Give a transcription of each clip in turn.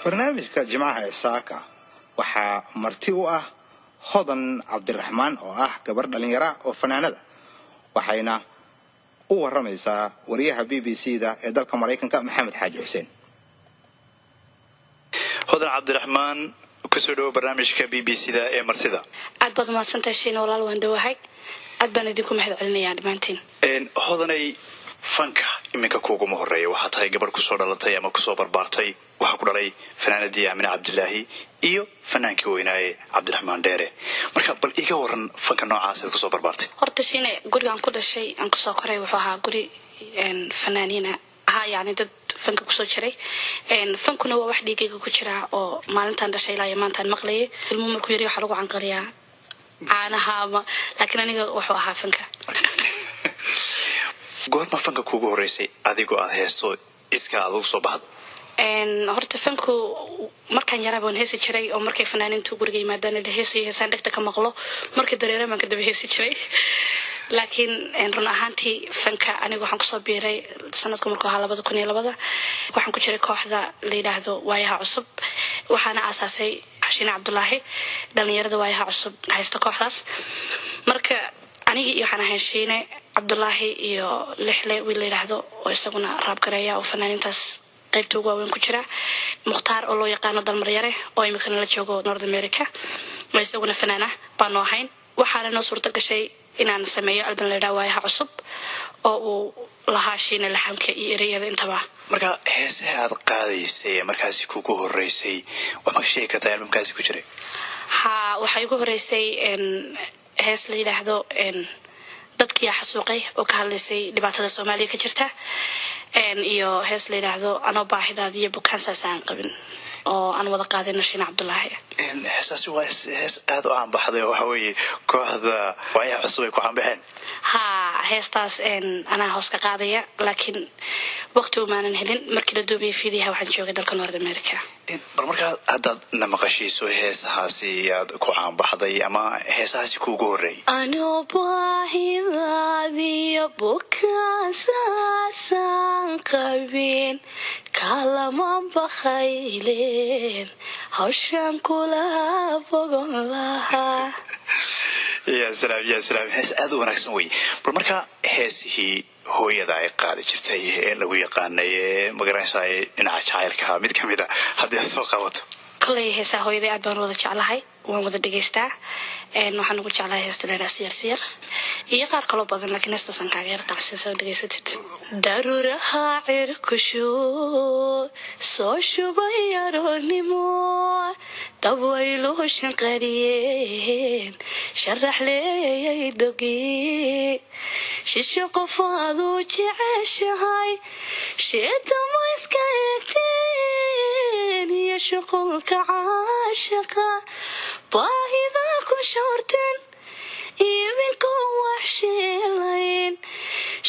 barnaamijka jimcaha ee saaka waxaa marti u ah hodan cabdiraxmaan oo ah gabar dhalinyaro oo fanaanada waxayna u waramaysaa wariyaha BBC-da ee dalka Mareykanka Maxamed Xaaji Xuseen. hodan cabdiraxmaan kusoo dhawo barnaamijka BBC-da ee martida. aad baad mahadsantahay shiina walaal waan dhawahay aad baan idinku mahadcelinayaa dhamaantiin. hodanay fanka iminka kuuguma horeeya waxaa tahay gabar kusoo dhalatay ama kusoo barbaartay waxaa ku dhalay fanaanadii Aamina Cabdilaahi iyo fanaankii weynaaye Cabdiraxmaan Dheere. marka bal iga waran fanka noocaas aad kusoo barbaartay. horta shiina gurigaan ku dhashay aan kusoo koray wuxuu ahaa guri fanaaniina ahaa yani dad fanka kusoo jiray fankuna waa wax dhiigayga ku jira oo maalintaan dhashay ilaa maantaan maqlayay ilmo markuu yari waxa lagu canqaliyaa caanaha laakiin aniga wuxuu ahaa fanka. goorma fanka kuugu horeysay adigoo aad heesto iska aad ugu soo baxdo? horta fanku markaan yaraa baan heesi jiray oo markay fanaaniintu guriga yimaadaan la heesaan dhagta ka maqlo markii dareere baan ka daba heesi jiray. laakiin run ahaantii fanka aniga waxaan kusoo biiray sanadku markuu ahaa 2002 waxaan ku jiray kooxda la yiraahdo waayaha cusub waxaana aasaasay Xashiin Cabdulaahi dhalinyarada waayaha cusub haysta kooxdaas. marka aniga iyo waxaan ahay Shiine Cabdulaahi iyo Lixle wiil la yiraahdo oo isaguna raab gareeya oo fanaaniintaas qaybta ugu weyn ku jira Mukhtaar oo loo yaqaan dalmaryare oo imika la joogo North America oo isaguna fanaana baan noo hayn. waxaana noo suurta gashay inaan sameeyo album la yiraahdo waayaha cusub oo uu lahaa Shiine laxanka iyo ereyada intaba. marka heesaha aad qaadaysay markaasi kuugu horeysay waxa ka sheegi kartaa albumkaasi ku jiray? waxay ugu horeysay hees la yiraahdo dadkii xasuuqay oo ka hadlaysay dhibaatada Soomaaliya ka jirta iyo hees la yiraahdo anoo baahidaad iyo bukaan saasaan qabin oo aan wada qaadayno Shiine Cabdulaahi. heesaasi waa hees aad u caan baxday waxa weeye kooxda waayaha cusub ay ku caan baxeen. heestaas anaa hoos ka qaadaya laakiin waqti umaanan helin markii la duubay fiidiyaha waxaan joogay dalka North America. bal markaa haddaad na maqashiiso heesahaasi aad ku caan baxday ama heesahaasi kuugu horeeyay? anoo baahidaad iyo bukaan saasaan qabin kalaman bakayleen hawshan kula bogon lahaa. يا سلام hees aad u wanaagsan way. bal marka heesihii hooyada ay qaadi jirtay ee lagu yaqaanay magaranayay dhinaca jacaylka mid kamid ah haddii aad soo qabato? kulay heesaha hooyada aad baan wada jeclahay waan wada dhageystaa waxaan ugu jeclahay heesta la siyar iyo qaar kale badan laakiin heestasan kaaga yar qacsan soo dhageysatid. daruuraha cirkushu soo shubay aroornimo dabwaylo shanqariyeen sharax leeyay dogi shisho qofaadu jeceshahay sheedama iska egteen iyo shuqulka caashaqa baahida ku shorten iibinka wax sheelayn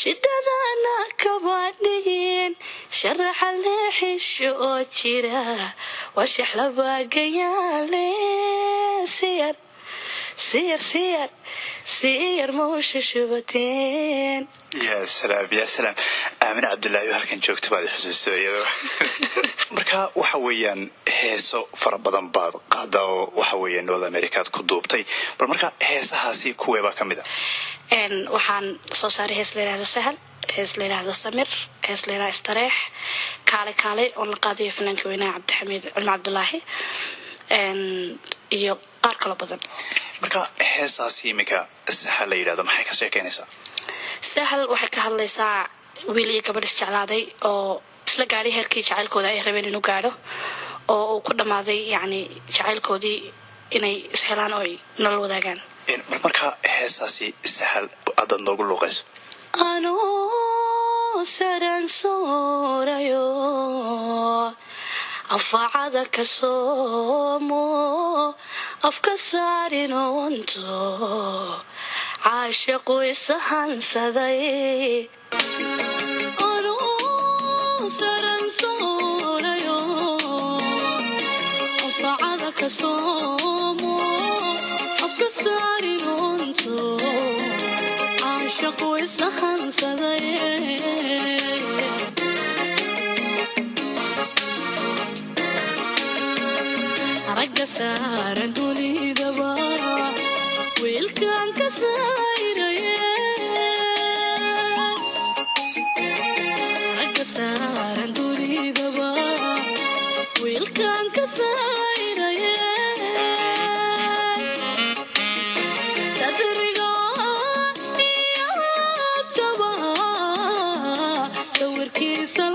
shidadana kaba dhigeen sharaxa leexisho oo jira washax labaagayaale siyar moosha shubateen. يا سلام Aamina Cabdilaahi halkan joogto baad xusuusto iyadoo marka waxa weeyaan heeso fara badan baad qaada oo waxa weeyaan North America ku duubtay. bal marka heesahaasi kuweeba kamid ah? waxaan soo saaray hees la yiraahdo Sahal, hees la yiraahdo Samir, hees la yiraahdo Istareex, kaale oo la qaadayo fanaanka weynaa Cabdixamiid Cilmi Cabdulaahi iyo qaar kale badan. marka heesaasi imika Sahal la yiraahdo maxay ka sheekeynaysaa? Sahal waxay ka hadlaysaa wiil iyo gabadh isjeclaaday oo isla gaaray heerkii jacaylkooda ay rabeen inuu gaaro oo uu ku dhamaaday yani jacaylkoodii inay ishelaan oo ay nolol wadaagaan. marka heesaasi Sahal aad noogu luuqayso? anoo saran soorayo afacada ka soomo afka saarinonto caashaqu isahansaday anoo saran soorayo afacada ka soomo afka saarinonto caashaqu isahansaday. saaran dunidaba wiilkaan ka sayraya ragga saaran dunidaba wiilkaan ka sayraya sadriga iyo abtaba sawirkiisa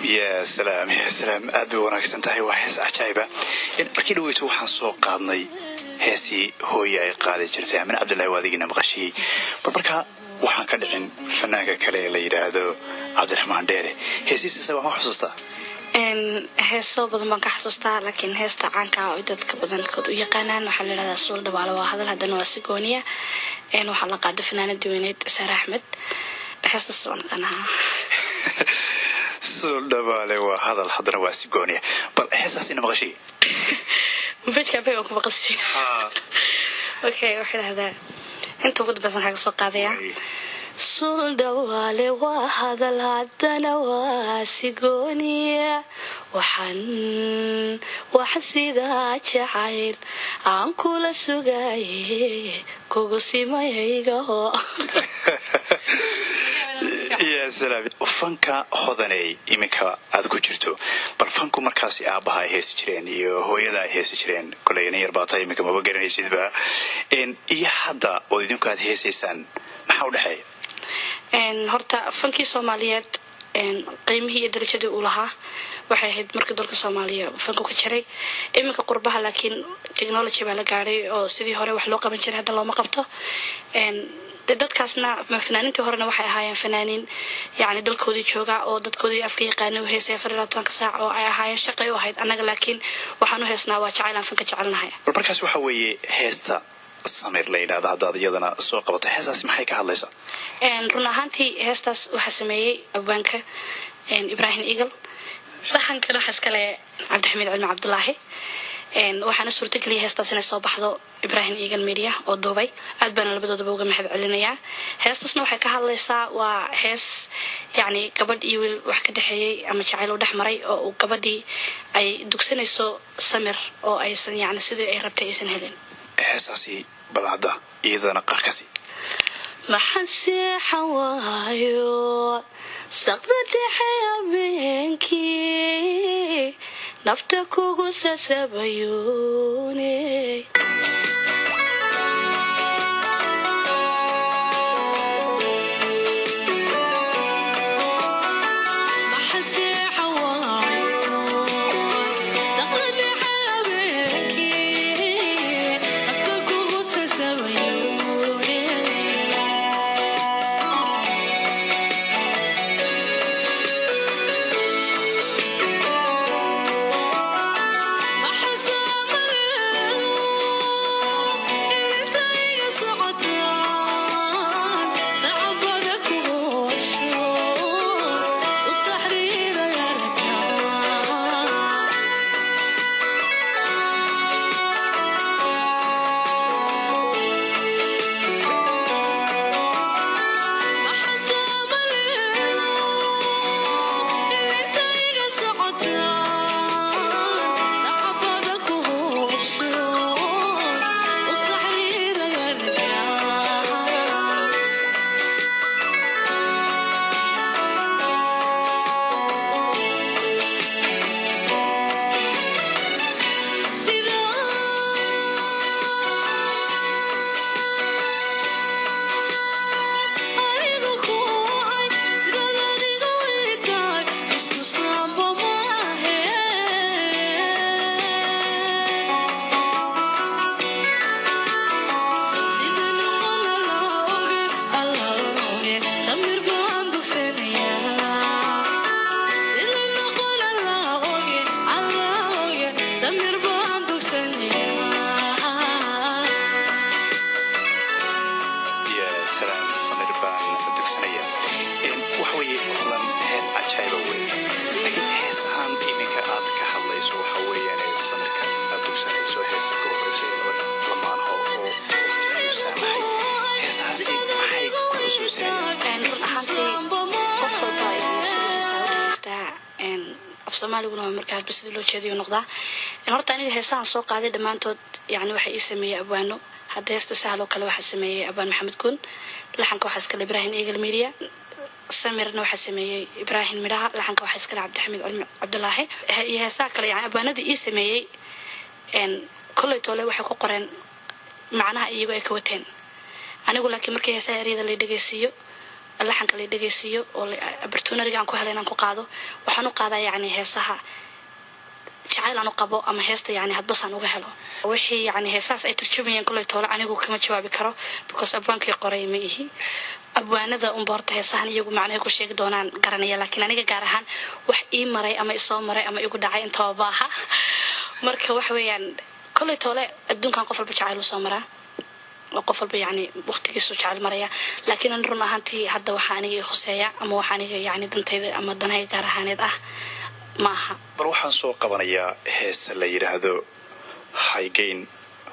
يا سلام يا سلام أدو وناكسن تاهي وحيس عجائبة markii dhaweytu waxaan soo qaadnay heesii hooyo ay qaaday jirtay Aamin Cabdullaahi waadigina maqashii marka waxaan ka dhicin fanaanka kale la yiraahdo Cabdiraxmaan Dheere heesiisa waxaan xasuustaa heeso badan baan ka xasuustaa laakiin heesta caanka ah oo dadka badankood u yaqaanaan waxa la yiraahdaa suul dhabaale waa hadal hadana waa sigooniya waxa la qaaday fanaanada weyneed Sara Axmed heestaas waan qanaha suul dhabaale waa hadal hadana waa sigooniya bal heesaas ina maqashii bajka bay ku maqashay okay waxa la yiraahdaa inta ugu badan ka soo qaadaya suul dhabaale waa hadal hadana waa sigooniya waxaan sidaa jacayl aan kula sugaye kugu simayaygaho يا سلام fanka hodanay iminka aad ku jirto bal fanku markaas aabaha ay heesi jireen iyo hooyada ay heesi jireen kulayna yar baatay iminka ma garanaysidba iyo hadda oo idinku aad heesaysaan maxaa u dhaxay horta fankii Soomaaliyeed qiimihii iyo darajadii uu lahaa waxay ahayd markii dalka Soomaaliya fanku ka jiray iminka qurbaha laakiin technology baa la gaaray oo sidii hore wax loo qaban jiray hadda looma qabto dadkaasna fanaaniintii horena waxay ahaayeen fanaaniin yani dalkoodii jooga oo dadkoodii afka yaqaanay oo heesay 24 saac oo ay ahaayeen shaqay u ahayd anaga laakiin waxaan u heesnaa waa jacayl aan fanka jecelnahay markaas waxa weeye heesta samir la yiraahdo hadda iyadana soo qabato heestaas maxay ka hadlaysaa run ahaantii heestaas waxa sameeyay abwaanka Ibrahim Eagle waxaan kana xaskale Cabdixamiid Cilmi Cabdullaahi waxaana suurtageliyay heestaas inay soo baxdo Ibrahim Eagle Media oo Dubai aad baan labadoodaba uga mahad celinayaa heestaasna waxay ka hadlaysaa waa hees yani gabadh iyo wiil wax ka dhaxeeyay ama jacayl u dhaxmaray oo gabadhii ay dugsanayso samir oo aysan yani sidii ay rabtay aysan helin heestaasi balada iyadana qarkasi maxaan seexan waayo saqda dhexe habeenkii nafta kugu sasabayone af Soomaaligu markaa bas loo jeediyo noqdaa horta aniga heesahan soo qaaday dhamaantood yani waxa ii sameeyay abwaano hadda heesta sahlo kale waxa sameeyay abaan maxamed kun laxanka waxa iska Ibrahim Eagle Media samirna waxa sameeyay Ibrahim Midhaha laxanka waxa iska Cabdixamiid Cabdulaahi heesaha kale yani abwaanada ii sameeyay kulay toole waxa ku qoreen macnaha iyagu ay ka wateen anigu laakiin markii heesaha eriyada la dhageysiyo laxanka la dhageysiyo oo opportunity aan ku helay inaan ku qaado waxaan u qaadaa yani heesaha jacayl aan u qabo ama heesta yani hadbasaan uga helo wixii yani heesaas ay turjumayeen kulay toole anigu kama jawaabi karo because abwaankii qoray ma ihi abwaanada umboorta heesahan iyagu macnaha ku sheegi doonaan garanaya laakiin aniga gaar ahaan wax ii maray ama isoo maray ama igu dhacay inta baaha marka wax weeyaan kulay toole adduunkan qof walba jacayl u soo maraa qof walba yani waqtigiisu jacayl maraya laakiin aan run ahaantii hadda waxa aniga khuseeya ama waxa aniga yani dantayda ama danay gaar ahaaneed maaha bal waxaan soo qabanayaa heesa la yiraahdo Highgain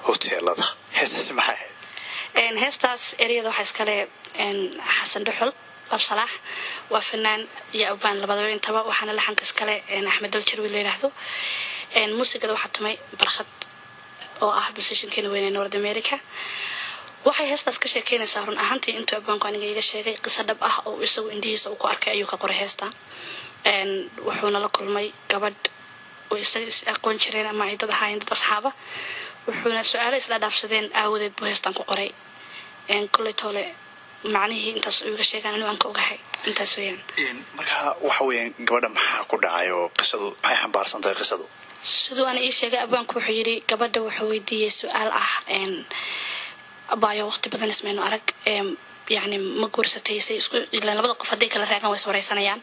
hoteelada heestaasi maxay ahayd heestaas eriyada waxa iska leh Xasan Dhuxul Absalax waa fanaan iyo abaan labadaba intaba waxaana laxanka iska leh Axmed Daljarwi la yiraahdo muusigada waxa tumay barxad oo musician-keena weyn ee North America waxay heestaas ka sheekeynaysaa run ahaantii intuu abaanku aniga iga sheegay qiso dhab ah oo isagu indhihiisa uu ku arkay ayuu ka qoray heesta wuxuuna la kulmay gabadh oo isaga aqoon jireen ama ay dad ahaayeen dad asxaaba wuxuuna su'aalo isla dhaafsadeen aawadeed buu heestan ku qoray kulay toole macnihii intaas uu iga sheegan inuu aan ka ogahay intaas weeyaan marka waxa weeyaan gabadha maxaa ku dhacay oo qisadu maxay xambaarsan tahay qisadu sidoo aan ii sheegay abaanku wuxuu yiri gabadha wuxuu weydiiyay su'aal ah abaayo waqti badan ismayno arag يعني ما قرصتي سيسكو إلا نبض قفدي كلا رأينا ويسوريسانيان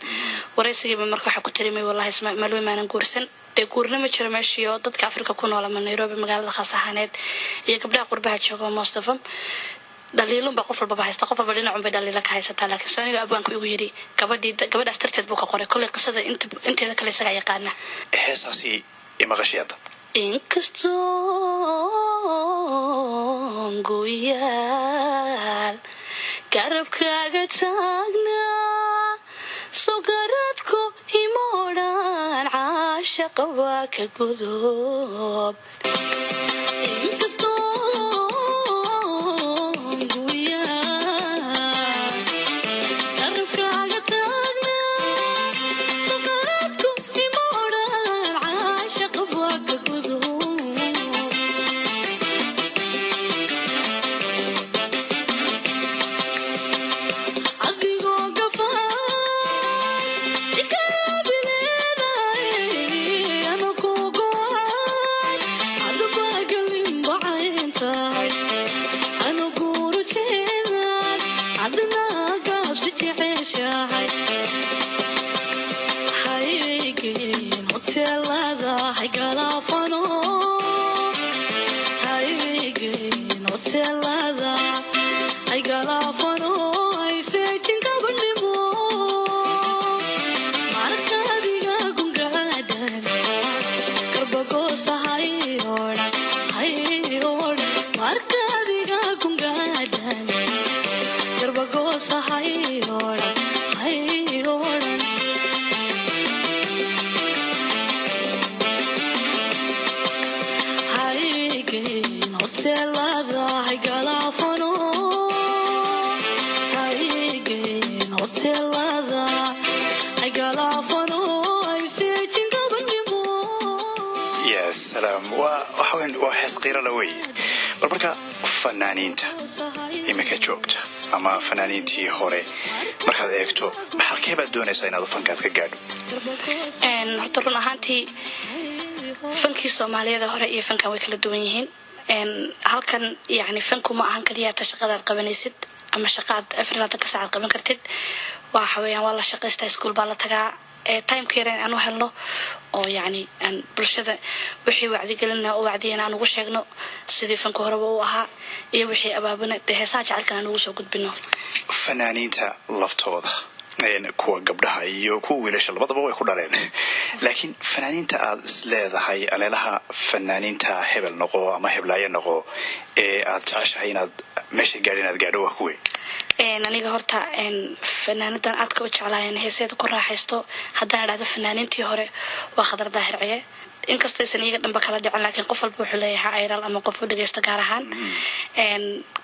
ورئيسي بمركو حكو تريمي والله اسمع ملوي ما نقرصن تقولنا ما تشرب ماشيو ضد كأفريقيا كون ولا من نيروبي مقالة خاصة هناد يقبل قربها تشوفه مصطفى دليلهم بقفل بابا هيستقفل بدينا عم بدليلك هاي ستة لكن سوني أبوانكو يقولي قبل أسترتد بوكا قري كل قصة أنت ذاك اللي سجى يقانا إحساسي إما غشيات إنكستون قويال garabkaaga taagnaa soo garadku imoodhaan caashaqa waa ka godob marka fanaaniinta imika joogta ama fanaaniintii hore markaad eegto maxalkee baad doonaysaa inaad fankaad ka gaadho horta run ahaantii fankii Soomaaliyeed hore iyo fankan way kala duwan yihiin halkan yani fanku ma ahan kaliya shaqadaad qabanaysid ama shaqaad afrilaad ka saacad qaban kartid waxa weeyaan waa la shaqeystaa iskuul baa la tagaa time keereen aanu helno oo yani aan bulshada wixii wacdi galina oo wacdiyana aan ugu sheegno sidii fanku horeba u ahaa iyo wixii abaabuna heesaha jacaylkan aan ugu soo gudbino fanaaniinta laftooda kuwa gabdhaha iyo kuwa wiilasha labadaba way ku dhaleen laakiin fanaaniinta aad isleedahay aleelaha fanaaniinta hebel noqo ama heblaaye noqo ee aad jeceshahay inaad meesha gaadhin inaad gaadho waa kuwe aniga horta fanaanidan aadka u jeclaayeen heeseeda ku raaxaysto haddana dhacdo fanaaniintii hore waa Khadar Daahir Ciye inkastoo aysan iyaga dhanba kala dhicin laakiin qof walba wuxuu leeyahay ayral ama qof u dhageysta gaar ahaan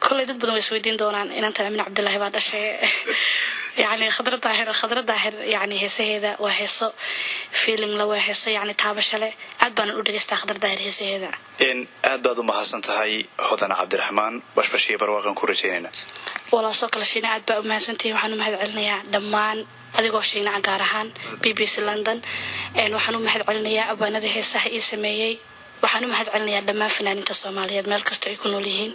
kulay dad badan way isweydiin doonaan inanta Aamin Cabdullaahi baa dhashay يعني خضرة ظاهر يعني هسه وهسه فيلم لو هسه يعني تابشله أدبان الأودجست خضرة ظاهر هسه هذا إن أدبادو ما حسن تهاي هذا عبد الرحمن باش بشي برواقن كورتيننا والله سوق الشيء أدبا ما سنتي وحنو مهد علنيا دمان أديكو شيء عقارهان BBC لندن إن وحنو مهد علنيا أبانا ده هسه يسميه waxaan u mahad celinayaa dhammaan fanaaniinta Soomaaliyeed meel kasta ay ku nool yihiin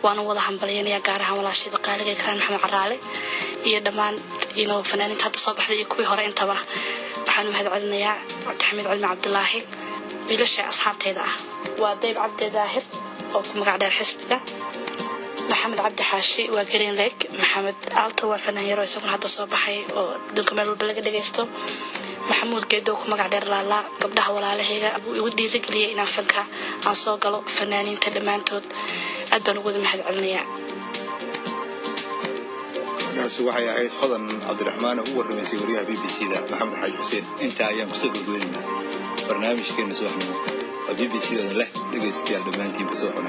waan wada hambalyeynaya gaar ahaan walaashida qaaliga Karan Maxamed Caraale iyo dhammaan fanaaniinta hadda soo baxday iyo kuwii hore intaba waxaan u mahad celinayaa Cabdi Cilmi Cabdullaahi wiilasha asxaabteeda ah waa Dayb Cabdi Daahir oo ku magac dheer xisbiga Maxamed Cabdi Xaashi waa Green Lake Maxamed Alto waa fanaan yar oo isaguna hadda soo baxay oo dunka meel walba laga dhageysto محمود قيدو كما قاعد لا قبلها ولا عليه ودي ذكري إن فنكا عن صقل فنانين تلمانتود أدبن وجود محد علنيا ناس وحي عيد حضن عبد الرحمن هو الرئيسي وريها BBC ذا محمد حاج حسين أنت أيام كسر قولنا برنامج كنا سوحنا BBC ذا له لقيت استيال دمانتي بسوحنا